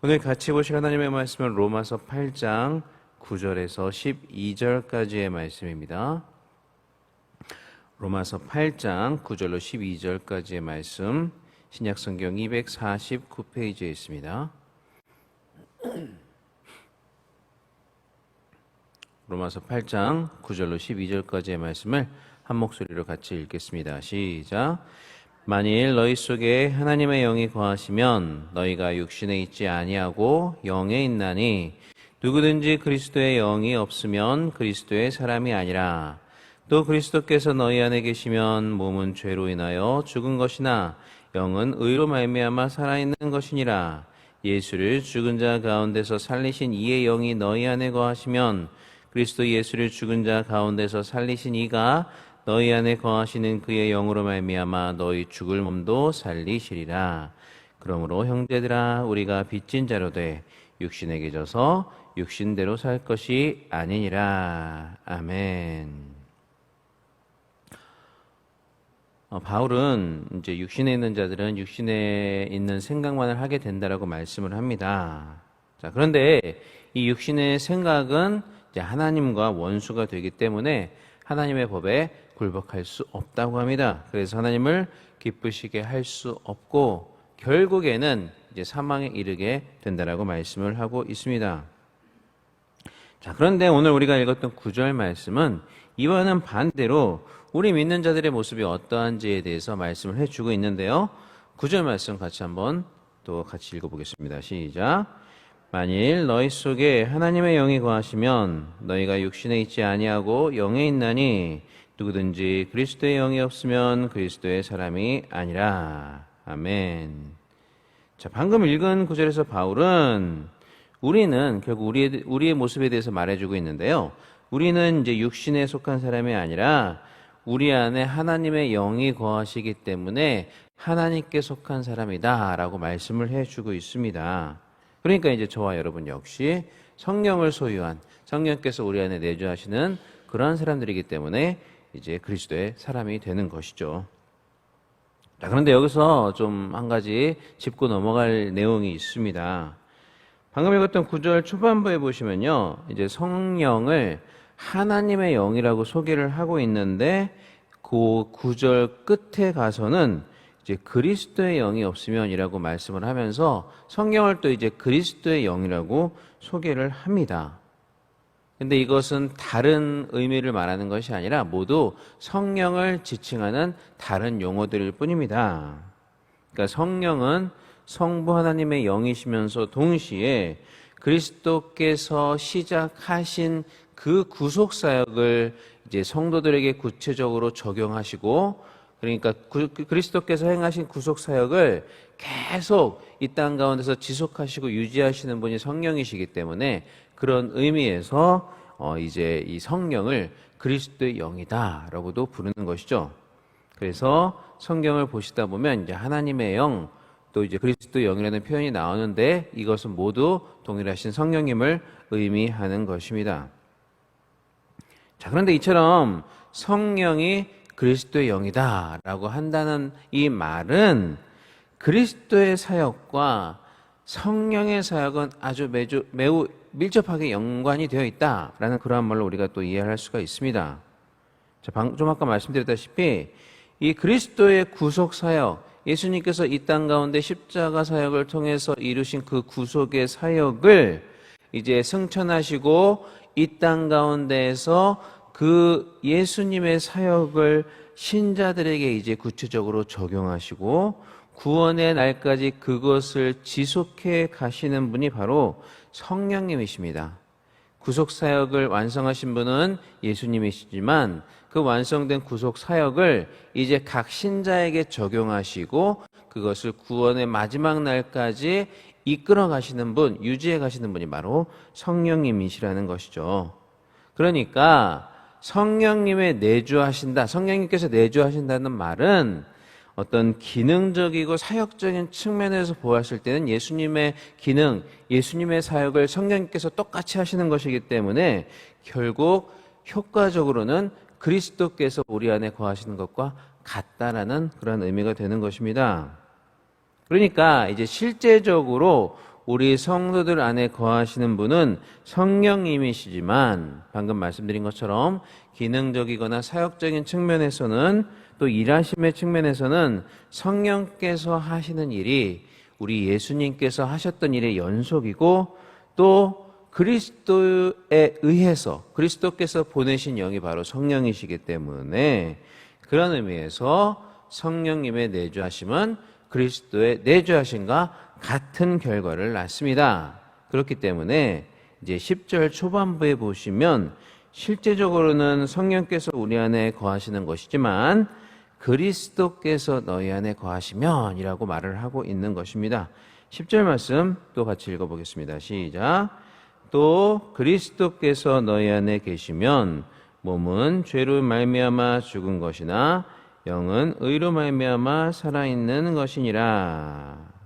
오늘 같이 보실 하나님의 말씀은 로마서 8장 9절에서 12절까지의 말씀입니다. 로마서 8장 9절로 12절까지의 말씀, 신약성경 249페이지에 있습니다. 로마서 8장 9절로 12절까지의 말씀을 한 목소리로 같이 읽겠습니다. 시작. 만일 너희 속에 하나님의 영이 거하시면 너희가 육신에 있지 아니하고 영에 있나니 누구든지 그리스도의 영이 없으면 그리스도의 사람이 아니라. 또 그리스도께서 너희 안에 계시면 몸은 죄로 인하여 죽은 것이나 영은 의로 말미암아 살아있는 것이니라. 예수를 죽은 자 가운데서 살리신 이의 영이 너희 안에 거하시면 그리스도 예수를 죽은 자 가운데서 살리신 이가 너희 안에 거하시는 그의 영으로 말미암아 너희 죽을 몸도 살리시리라. 그러므로 형제들아, 우리가 빚진 자로 돼 육신에게 져서 육신대로 살 것이 아니니라. 아멘. 바울은 이제 육신에 있는 자들은 육신에 있는 생각만을 하게 된다라고 말씀을 합니다. 자, 그런데 이 육신의 생각은 이제 하나님과 원수가 되기 때문에 하나님의 법에 굴복할 수 없다고 합니다. 그래서 하나님을 기쁘시게 할 수 없고 결국에는 이제 사망에 이르게 된다라고 말씀을 하고 있습니다. 자, 그런데 오늘 우리가 읽었던 9절 말씀은 이와는 반대로 우리 믿는 자들의 모습이 어떠한지에 대해서 말씀을 해주고 있는데요. 9절 말씀 같이 한번 또 같이 읽어보겠습니다. 시작. 만일 너희 속에 하나님의 영이 거하시면 너희가 육신에 있지 아니하고 영에 있나니 누구든지 그리스도의 영이 없으면 그리스도의 사람이 아니라. 아멘. 자, 방금 읽은 구절에서 바울은 우리는 결국 우리의 모습에 대해서 말해주고 있는데요. 우리는 이제 육신에 속한 사람이 아니라 우리 안에 하나님의 영이 거하시기 때문에 하나님께 속한 사람이다라고 말씀을 해주고 있습니다. 그러니까 이제 저와 여러분 역시 성령을 소유한, 성령께서 우리 안에 내주하시는 그러한 사람들이기 때문에 이제 그리스도의 사람이 되는 것이죠. 자, 그런데 여기서 좀 한 가지 짚고 넘어갈 내용이 있습니다. 방금 읽었던 9절 초반부에 보시면요, 이제 성령을 하나님의 영이라고 소개를 하고 있는데 그 9절 끝에 가서는 이제 그리스도의 영이 없으면이라고 말씀을 하면서 성령을 또 이제 그리스도의 영이라고 소개를 합니다. 근데 이것은 다른 의미를 말하는 것이 아니라 모두 성령을 지칭하는 다른 용어들일 뿐입니다. 그러니까 성령은 성부 하나님의 영이시면서 동시에 그리스도께서 시작하신 그 구속 사역을 이제 성도들에게 구체적으로 적용하시고, 그러니까 그리스도께서 행하신 구속 사역을 계속 이 땅 가운데서 지속하시고 유지하시는 분이 성령이시기 때문에 그런 의미에서 이제 이 성령을 그리스도의 영이다라고도 부르는 것이죠. 그래서 성경을 보시다 보면 이제 하나님의 영, 또 이제 그리스도의 영이라는 표현이 나오는데 이것은 모두 동일하신 성령님을 의미하는 것입니다. 자, 그런데 이처럼 성령이 그리스도의 영이다라고 한다는 이 말은 그리스도의 사역과 성령의 사역은 아주 매우 밀접하게 연관이 되어 있다라는 그러한 말로 우리가 또 이해할 수가 있습니다. 자, 좀 아까 말씀드렸다시피 이 그리스도의 구속 사역, 예수님께서 이 땅 가운데 십자가 사역을 통해서 이루신 그 구속의 사역을 이제 승천하시고 이 땅 가운데에서 그 예수님의 사역을 신자들에게 이제 구체적으로 적용하시고 구원의 날까지 그것을 지속해 가시는 분이 바로 성령님이십니다. 구속 사역을 완성하신 분은 예수님이시지만 그 완성된 구속 사역을 이제 각 신자에게 적용하시고 그것을 구원의 마지막 날까지 이끌어 가시는 분, 유지해 가시는 분이 바로 성령님이시라는 것이죠. 그러니까 성령님의 내주하신다, 성령님께서 내주하신다는 말은 어떤 기능적이고 사역적인 측면에서 보았을 때는 예수님의 기능, 예수님의 사역을 성령님께서 똑같이 하시는 것이기 때문에 결국 효과적으로는 그리스도께서 우리 안에 거하시는 것과 같다라는 그런 의미가 되는 것입니다. 그러니까 이제 실제적으로 우리 성도들 안에 거하시는 분은 성령님이시지만 방금 말씀드린 것처럼 기능적이거나 사역적인 측면에서는 또 일하심의 측면에서는 성령께서 하시는 일이 우리 예수님께서 하셨던 일의 연속이고 또 그리스도에 의해서 그리스도께서 보내신 영이 바로 성령이시기 때문에 그런 의미에서 성령님의 내주하심은 그리스도의 내주하심과 같은 결과를 낳습니다. 그렇기 때문에 이제 10절 초반부에 보시면 실제적으로는 성령께서 우리 안에 거하시는 것이지만 그리스도께서 너희 안에 거하시면 이라고 말을 하고 있는 것입니다. 10절 말씀 또 같이 읽어보겠습니다. 시작. 또 그리스도께서 너희 안에 계시면 몸은 죄로 말미암아 죽은 것이나 영은 의로 말미암아 살아있는 것이니라.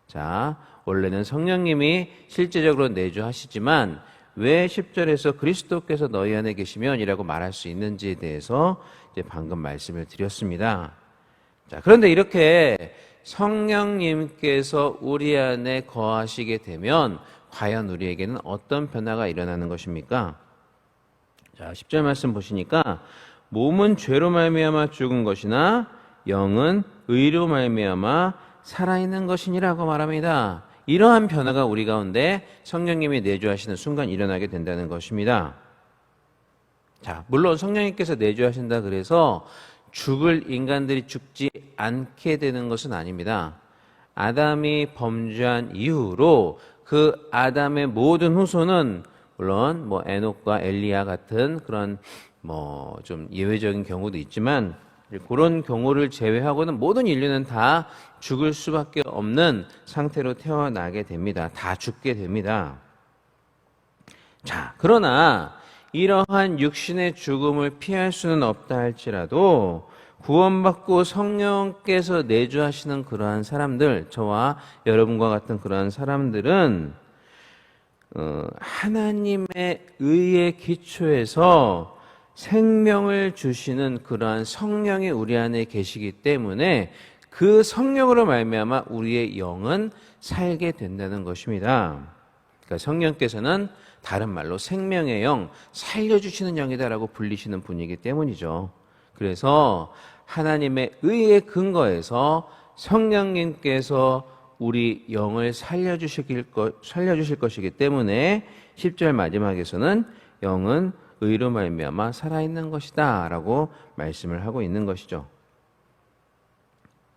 자, 원래는 성령님이 실제적으로 내주하시지만 왜 10절에서 그리스도께서 너희 안에 계시면 이라고 말할 수 있는지에 대해서 이제 방금 말씀을 드렸습니다. 자, 그런데 이렇게 성령님께서 우리 안에 거하시게 되면 과연 우리에게는 어떤 변화가 일어나는 것입니까? 자, 10절 말씀 보시니까 몸은 죄로 말미암아 죽은 것이나 영은 의로 말미암아 살아있는 것이니라고 말합니다. 이러한 변화가 우리 가운데 성령님이 내주하시는 순간 일어나게 된다는 것입니다. 자, 물론 성령님께서 내주하신다 그래서 죽을 인간들이 죽지 않게 되는 것은 아닙니다. 아담이 범죄한 이후로 그 아담의 모든 후손은 물론 에녹과 엘리야 같은 그런 좀 예외적인 경우도 있지만 그런 경우를 제외하고는 모든 인류는 다 죽을 수밖에 없는 상태로 태어나게 됩니다. 다 죽게 됩니다. 자, 그러나 이러한 육신의 죽음을 피할 수는 없다 할지라도 구원받고 성령께서 내주하시는 그러한 사람들, 저와 여러분과 같은 그러한 사람들은 하나님의 의의 기초에서 생명을 주시는 그러한 성령이 우리 안에 계시기 때문에 그 성령으로 말미암아 우리의 영은 살게 된다는 것입니다. 그러니까 성령께서는 다른 말로 생명의 영, 살려주시는 영이다라고 불리시는 분이기 때문이죠. 그래서 하나님의 의의 근거에서 성령님께서 우리 영을 살려주실 것이기 때문에 10절 마지막에서는 영은 의로 말미암아 살아있는 것이다 라고 말씀을 하고 있는 것이죠.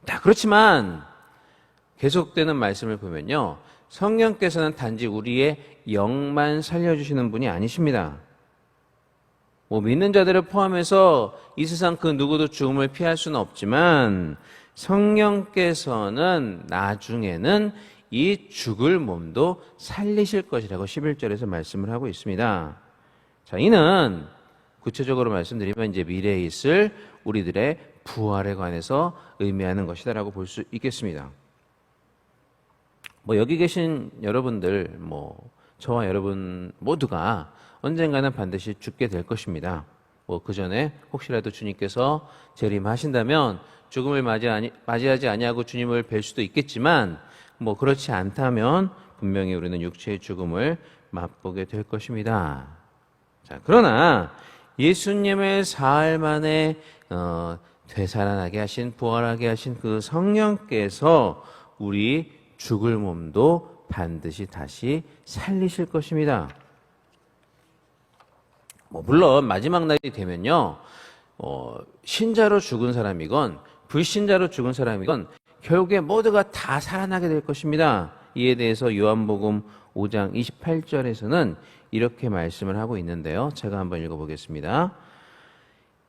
자, 그렇지만 계속되는 말씀을 보면요, 성령께서는 단지 우리의 영만 살려주시는 분이 아니십니다. 믿는 자들을 포함해서 이 세상 그 누구도 죽음을 피할 수는 없지만 성령께서는 나중에는 이 죽을 몸도 살리실 것이라고 11절에서 말씀을 하고 있습니다. 자, 이는 구체적으로 말씀드리면 이제 미래에 있을 우리들의 부활에 관해서 의미하는 것이다라고 볼 수 있겠습니다. 여기 계신 여러분들, 저와 여러분 모두가 언젠가는 반드시 죽게 될 것입니다. 그 전에 혹시라도 주님께서 재림하신다면 죽음을 맞이하지 아니하고 주님을 뵐 수도 있겠지만 그렇지 않다면 분명히 우리는 육체의 죽음을 맛보게 될 것입니다. 자, 그러나 예수님의 사흘 만에 되살아나게 하신, 부활하게 하신 그 성령께서 우리 죽을 몸도 반드시 다시 살리실 것입니다. 물론 마지막 날이 되면요, 신자로 죽은 사람이건 불신자로 죽은 사람이건 결국에 모두가 다 살아나게 될 것입니다. 이에 대해서 요한복음 5장 28절에서는 이렇게 말씀을 하고 있는데요. 제가 한번 읽어보겠습니다.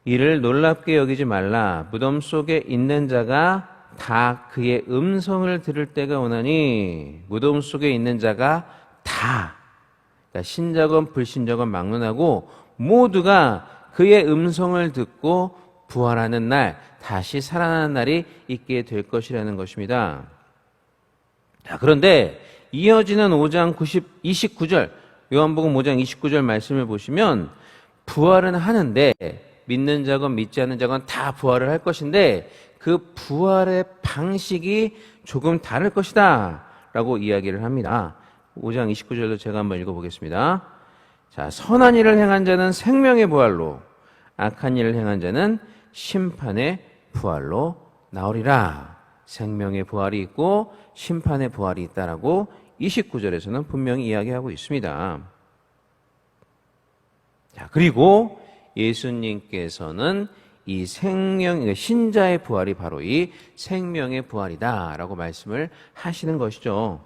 이를 놀랍게 여기지 말라. 무덤 속에 있는 자가 다 그의 음성을 들을 때가 오나니, 무덤 속에 있는 자가 다, 그러니까 신자건 불신자건 막론하고 모두가 그의 음성을 듣고 부활하는 날, 다시 살아나는 날이 있게 될 것이라는 것입니다. 자, 그런데 이어지는 5장 29절, 요한복음 5장 29절 말씀을 보시면 부활은 하는데 믿는 자건 믿지 않는 자건 다 부활을 할 것인데 그 부활의 방식이 조금 다를 것이다 라고 이야기를 합니다. 5장 29절도 제가 한번 읽어보겠습니다. 자, 선한 일을 행한 자는 생명의 부활로, 악한 일을 행한 자는 심판의 부활로 나오리라. 생명의 부활이 있고 심판의 부활이 있다라고 29절에서는 분명히 이야기하고 있습니다. 자, 그리고 예수님께서는 이 신자의 부활이 바로 이 생명의 부활이다라고 말씀을 하시는 것이죠.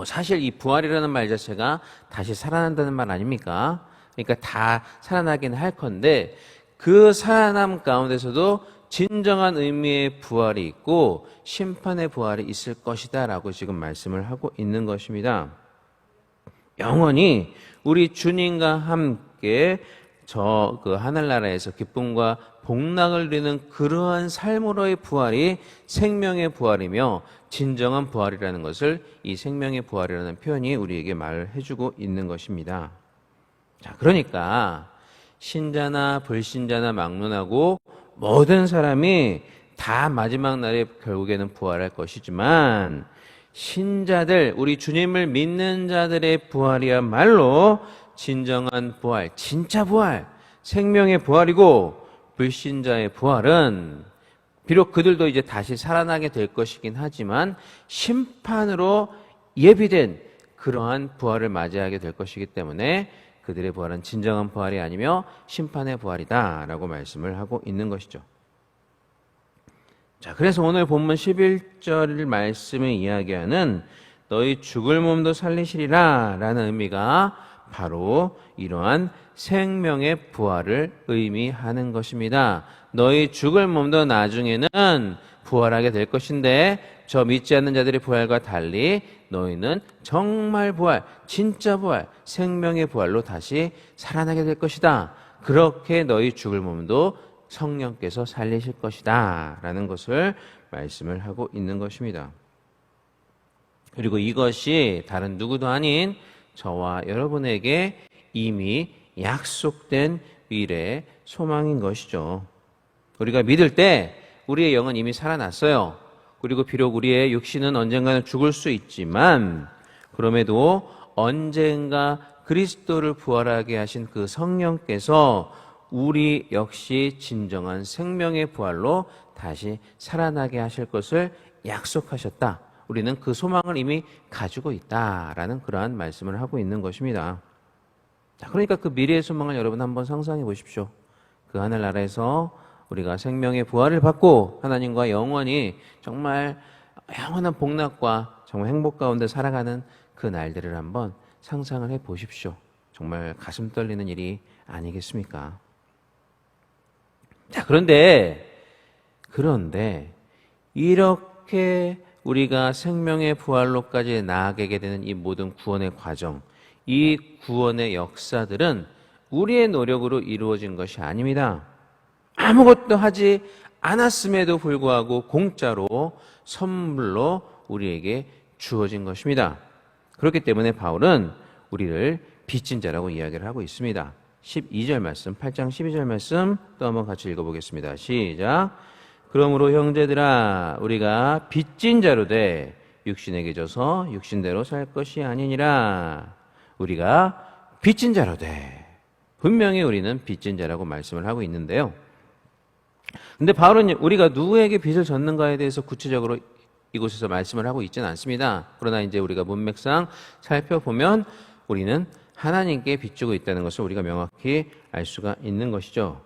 사실 이 부활이라는 말 자체가 다시 살아난다는 말 아닙니까? 그러니까 다 살아나긴 할 건데 그 살아남 가운데서도 진정한 의미의 부활이 있고 심판의 부활이 있을 것이다 라고 지금 말씀을 하고 있는 것입니다. 영원히 우리 주님과 함께 그 하늘나라에서 기쁨과 복락을 누리는 그러한 삶으로의 부활이 생명의 부활이며 진정한 부활이라는 것을 이 생명의 부활이라는 표현이 우리에게 말을 해주고 있는 것입니다. 자, 그러니까 신자나 불신자나 막론하고 모든 사람이 다 마지막 날에 결국에는 부활할 것이지만 신자들, 우리 주님을 믿는 자들의 부활이야말로 진정한 부활, 진짜 부활, 생명의 부활이고 불신자의 부활은 비록 그들도 이제 다시 살아나게 될 것이긴 하지만 심판으로 예비된 그러한 부활을 맞이하게 될 것이기 때문에 그들의 부활은 진정한 부활이 아니며 심판의 부활이다라고 말씀을 하고 있는 것이죠. 자, 그래서 오늘 본문 11절 말씀을 이야기하는 너희 죽을 몸도 살리시리라 라는 의미가 바로 이러한 생명의 부활을 의미하는 것입니다. 너희 죽을 몸도 나중에는 부활하게 될 것인데 저 믿지 않는 자들의 부활과 달리 너희는 정말 부활, 진짜 부활, 생명의 부활로 다시 살아나게 될 것이다. 그렇게 너희 죽을 몸도 성령께서 살리실 것이다 라는 것을 말씀을 하고 있는 것입니다. 그리고 이것이 다른 누구도 아닌 저와 여러분에게 이미 약속된 미래의 소망인 것이죠. 우리가 믿을 때 우리의 영은 이미 살아났어요. 그리고 비록 우리의 육신은 언젠가는 죽을 수 있지만 그럼에도 언젠가 그리스도를 부활하게 하신 그 성령께서 우리 역시 진정한 생명의 부활로 다시 살아나게 하실 것을 약속하셨다. 우리는 그 소망을 이미 가지고 있다라는 그러한 말씀을 하고 있는 것입니다. 자, 그러니까 그 미래의 소망을 여러분 한번 상상해 보십시오. 그 하늘나라에서 우리가 생명의 부활을 받고 하나님과 영원히 정말 영원한 복락과 정말 행복 가운데 살아가는 그 날들을 한번 상상을 해 보십시오. 정말 가슴 떨리는 일이 아니겠습니까? 자, 그런데 이렇게 우리가 생명의 부활로까지 나아가게 되는 이 모든 구원의 과정, 이 구원의 역사들은 우리의 노력으로 이루어진 것이 아닙니다. 아무것도 하지 않았음에도 불구하고 공짜로 선물로 우리에게 주어진 것입니다. 그렇기 때문에 바울은 우리를 빚진 자라고 이야기를 하고 있습니다. 12절 말씀, 8장 12절 말씀 또 한번 같이 읽어보겠습니다. 시작. 그러므로 형제들아 우리가 빚진 자로 돼 육신에게 져서 육신대로 살 것이 아니니라. 우리가 빚진 자로 돼. 분명히 우리는 빚진 자라고 말씀을 하고 있는데요. 근데 바울은 우리가 누구에게 빚을 졌는가에 대해서 구체적으로 이곳에서 말씀을 하고 있지는 않습니다. 그러나 이제 우리가 문맥상 살펴보면 우리는 하나님께 빚지고 있다는 것을 우리가 명확히 알 수가 있는 것이죠.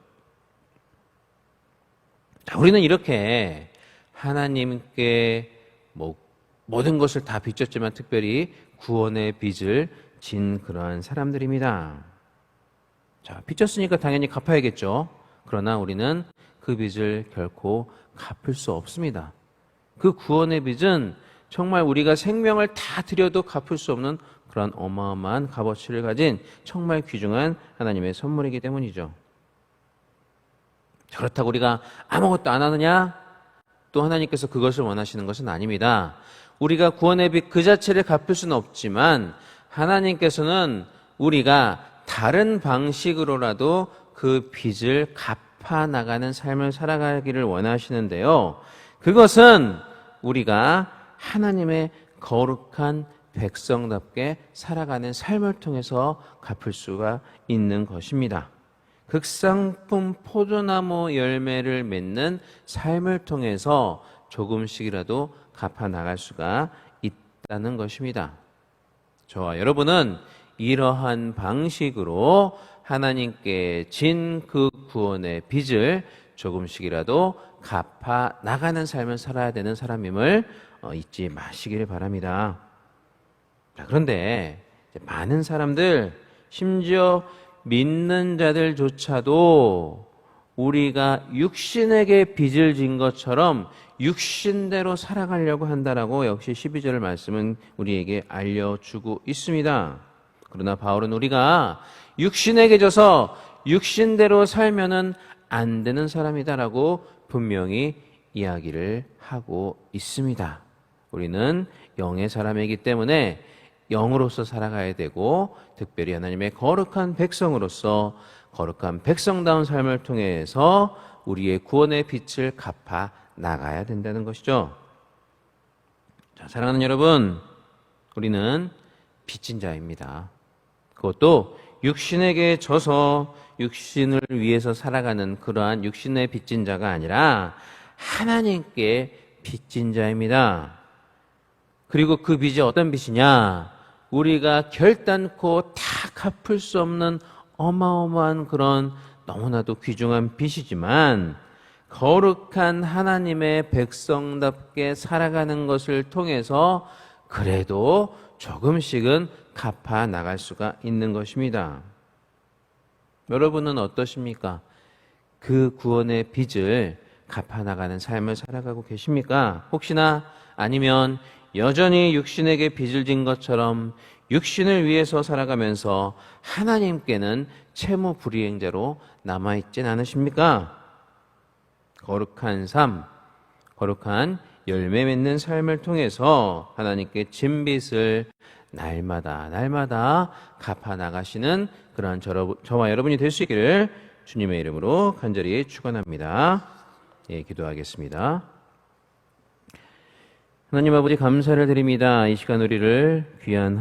자, 우리는 이렇게 하나님께 모든 것을 다 빚졌지만 특별히 구원의 빚을 진 그러한 사람들입니다. 자, 빚졌으니까 당연히 갚아야겠죠. 그러나 우리는 그 빚을 결코 갚을 수 없습니다. 그 구원의 빚은 정말 우리가 생명을 다 드려도 갚을 수 없는 그런 어마어마한 값어치를 가진 정말 귀중한 하나님의 선물이기 때문이죠. 그렇다고 우리가 아무것도 안 하느냐? 또 하나님께서 그것을 원하시는 것은 아닙니다. 우리가 구원의 빚 그 자체를 갚을 수는 없지만 하나님께서는 우리가 다른 방식으로라도 그 빚을 갚아 나가는 삶을 살아가기를 원하시는데요. 그것은 우리가 하나님의 거룩한 백성답게 살아가는 삶을 통해서 갚을 수가 있는 것입니다. 극상품 포도나무 열매를 맺는 삶을 통해서 조금씩이라도 갚아 나갈 수가 있다는 것입니다. 저와 여러분은 이러한 방식으로 하나님께 진 그 구원의 빚을 조금씩이라도 갚아 나가는 삶을 살아야 되는 사람임을 잊지 마시기를 바랍니다. 그런데 많은 사람들, 심지어 믿는 자들조차도 우리가 육신에게 빚을 진 것처럼 육신대로 살아가려고 한다라고 역시 12절 말씀은 우리에게 알려주고 있습니다. 그러나 바울은 우리가 육신에게 져서 육신대로 살면은 안 되는 사람이다라고 분명히 이야기를 하고 있습니다. 우리는 영의 사람이기 때문에 영으로서 살아가야 되고, 특별히 하나님의 거룩한 백성으로서 거룩한 백성다운 삶을 통해서 우리의 구원의 빛을 갚아 나가야 된다는 것이죠. 자, 사랑하는 여러분, 우리는 빚진 자입니다. 그것도 육신에게 져서 육신을 위해서 살아가는 그러한 육신의 빚진 자가 아니라 하나님께 빚진 자입니다. 그리고 그 빚이 어떤 빚이냐? 우리가 결단코 다 갚을 수 없는 어마어마한 그런 너무나도 귀중한 빚이지만, 거룩한 하나님의 백성답게 살아가는 것을 통해서 그래도 조금씩은 갚아 나갈 수가 있는 것입니다. 여러분은 어떠십니까? 그 구원의 빚을 갚아 나가는 삶을 살아가고 계십니까? 혹시나 아니면 여전히 육신에게 빚을 진 것처럼 육신을 위해서 살아가면서 하나님께는 채무 불이행자로 남아있진 않으십니까? 거룩한 삶, 거룩한 열매 맺는 삶을 통해서 하나님께 진 빚을 날마다 갚아 나가시는 그러한 저와 여러분이 될 수 있기를 주님의 이름으로 간절히 축원합니다. 예, 기도하겠습니다. 하나님 아버지, 감사를 드립니다. 이 시간 우리를 귀한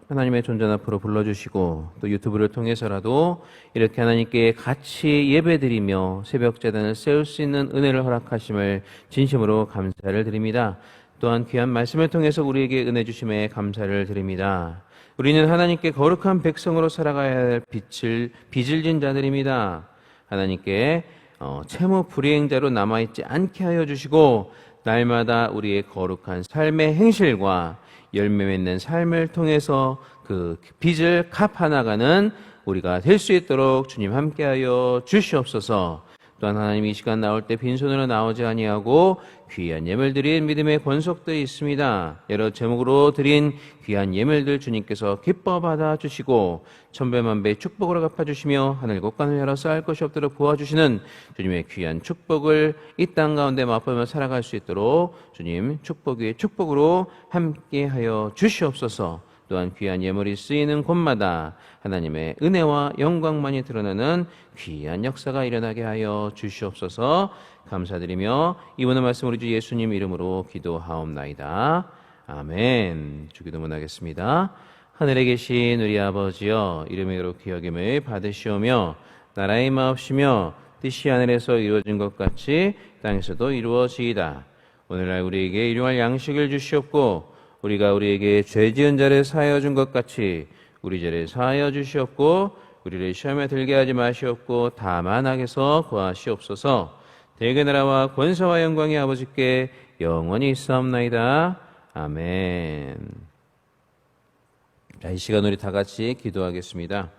하나님의 존전 앞으로 불러주시고, 또 유튜브를 통해서라도 이렇게 하나님께 같이 예배드리며 새벽 제단을 세울 수 있는 은혜를 허락하심을 진심으로 감사를 드립니다. 또한 귀한 말씀을 통해서 우리에게 은혜 주심에 감사를 드립니다. 우리는 하나님께 거룩한 백성으로 살아가야 할 빚을 진 자들입니다. 하나님께 채무 불이행자로 남아있지 않게 하여 주시고, 날마다 우리의 거룩한 삶의 행실과 열매 맺는 삶을 통해서 그 빚을 갚아 나가는 우리가 될 수 있도록 주님 함께하여 주시옵소서. 또한 하나님, 이 시간 나올 때 빈손으로 나오지 아니하고 귀한 예물 드린 믿음의 권속들이 있습니다. 여러 제목으로 드린 귀한 예물들 주님께서 기뻐 받아주시고 천배만배 축복으로 갚아주시며 하늘 곳간을 열어 쌓을 것이 없도록 도와주시는 주님의 귀한 축복을 이 땅 가운데 맛보며 살아갈 수 있도록 주님 축복 위에 축복으로 함께하여 주시옵소서. 또한 귀한 예물이 쓰이는 곳마다 하나님의 은혜와 영광만이 드러나는 귀한 역사가 일어나게 하여 주시옵소서. 감사드리며 이번의 말씀 우리 주 예수님 이름으로 기도하옵나이다. 아멘. 주기도문 하겠습니다. 하늘에 계신 우리 아버지여, 이름의 거룩히 여김을 받으시오며 나라의 마옵시며 뜻이 하늘에서 이루어진 것 같이 땅에서도 이루어지이다. 오늘날 우리에게 일용할 양식을 주시옵고, 우리가 우리에게 죄 지은 자를 사하여 준 것 같이 우리 죄를 사하여 주시옵고, 우리를 시험에 들게 하지 마시옵고 다만 악에서 구하시옵소서. 대개 나라와 권세와 영광이 아버지께 영원히 있사옵나이다. 아멘. 자, 이 시간 우리 다 같이 기도하겠습니다.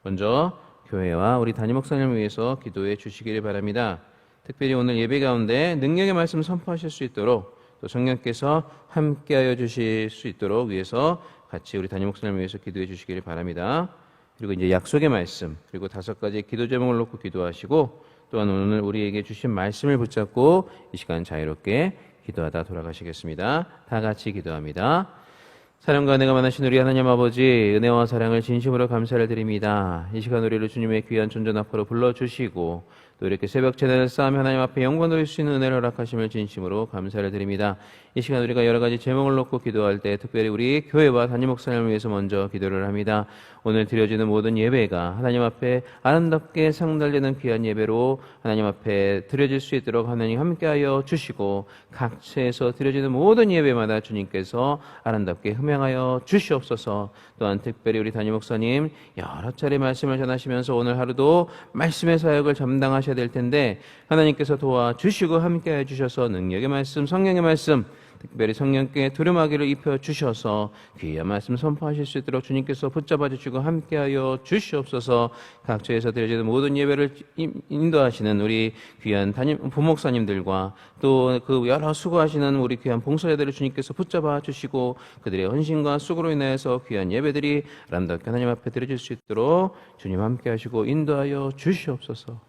먼저 교회와 우리 담임 목사님을 위해서 기도해 주시기를 바랍니다. 특별히 오늘 예배 가운데 능력의 말씀 선포하실 수 있도록, 또 성령께서 함께하여 주실 수 있도록 위해서 같이 우리 담임 목사님을 위해서 기도해 주시기를 바랍니다. 그리고 이제 약속의 말씀, 그리고 5가지 기도 제목을 놓고 기도하시고, 또한 오늘 우리에게 주신 말씀을 붙잡고 이 시간 자유롭게 기도하다 돌아가시겠습니다. 다 같이 기도합니다. 사랑과 은혜가 많으신 우리 하나님 아버지, 은혜와 사랑을 진심으로 감사를 드립니다. 이 시간 우리를 주님의 귀한 존전 앞으로 불러주시고, 또 이렇게 새벽 제단을 쌓으며 하나님 앞에 영광 돌릴 수 있는 은혜를 허락하심을 진심으로 감사를 드립니다. 이 시간 우리가 여러 가지 제목을 놓고 기도할 때 특별히 우리 교회와 담임 목사님을 위해서 먼저 기도를 합니다. 오늘 드려지는 모든 예배가 하나님 앞에 아름답게 상달되는 귀한 예배로 하나님 앞에 드려질 수 있도록 하나님 함께하여 주시고 각처에서 드려지는 모든 예배마다 주님께서 아름답게 흠양하여 주시옵소서. 또한 특별히 우리 담임 목사님 여러 차례 말씀을 전하시면서 오늘 하루도 말씀의 사역을 감당하셔야 될 텐데 하나님께서 도와주시고 함께해 주셔서 능력의 말씀, 성령의 말씀, 특별히 성령께 두루마기를 입혀주셔서 귀한 말씀 선포하실 수 있도록 주님께서 붙잡아 주시고 함께하여 주시옵소서. 각처에서 드려지는 모든 예배를 인도하시는 우리 귀한 부목사님들과 또 그 여러 수고하시는 우리 귀한 봉사자들을 주님께서 붙잡아 주시고 그들의 헌신과 수고로 인하여서 귀한 예배들이 아름답게 하나님 앞에 드려질 수 있도록 주님 함께하시고 인도하여 주시옵소서.